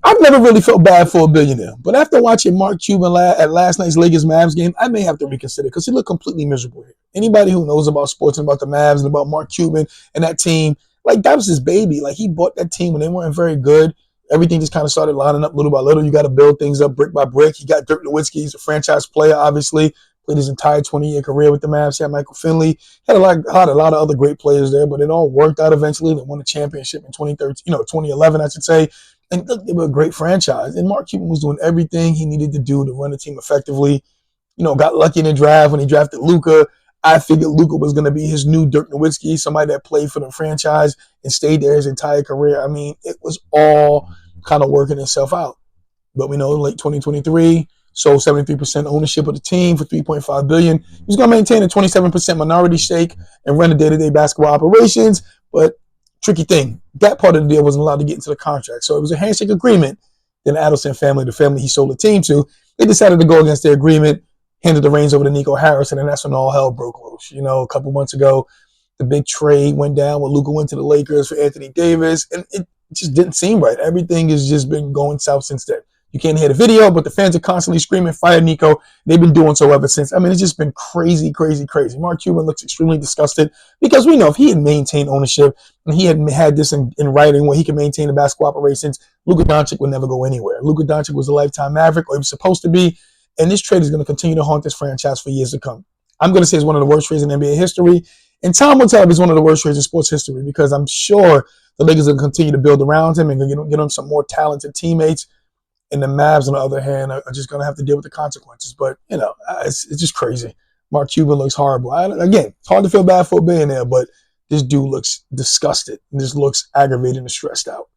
I've never really felt bad for a billionaire, but after watching Mark Cuban at last night's Lakers Mavs game, I may have to reconsider because he looked completely miserable here. Anybody who knows about sports and about the Mavs and about Mark Cuban and that team, like that was his baby. Like he bought that team when they weren't very good. Everything just kind of started lining up little by little. You got to build things up brick by brick. He got Dirk Nowitzki. He's a franchise player, obviously. Played his entire 20-year career with the Mavs. He had Michael Finley. He had a lot of other great players there, but it all worked out eventually. They won a championship in 2011, I should say. And look, they were a great franchise. And Mark Cuban was doing everything he needed to do to run the team effectively. Got lucky in the draft when he drafted Luka. I figured Luka was going to be his new Dirk Nowitzki, somebody that played for the franchise and stayed there his entire career. I mean, it was all kind of working itself out. But we know late 2023, sold 73% ownership of the team for $3.5 billion. He was going to maintain a 27% minority stake and run the day-to-day basketball operations. But tricky thing, that part of the deal wasn't allowed to get into the contract. So it was a handshake agreement. Then the Adelson family, the family he sold the team to, they decided to go against their agreement, handed the reins over to Nico Harrison, and that's when all hell broke loose. A couple months ago, the big trade went down when Luka went to the Lakers for Anthony Davis, and it just didn't seem right. Everything has just been going south since then. You can't hear the video, but the fans are constantly screaming, fire Nico. They've been doing so ever since. I mean, it's just been crazy, crazy, crazy. Mark Cuban looks extremely disgusted because we know if he had maintained ownership and he had this in writing where he could maintain the basketball operations, Luka Doncic would never go anywhere. Luka Doncic was a lifetime Maverick, or he was supposed to be, and this trade is going to continue to haunt this franchise for years to come. I'm going to say it's one of the worst trades in NBA history, and time will tell if it's one of the worst trades in sports history because I'm sure the Lakers will continue to build around him and get him some more talented teammates. And the Mavs, on the other hand, are just going to have to deal with the consequences. But, it's just crazy. Mark Cuban looks horrible. Again, it's hard to feel bad for a billionaire, but this dude looks disgusted. This looks aggravated and stressed out.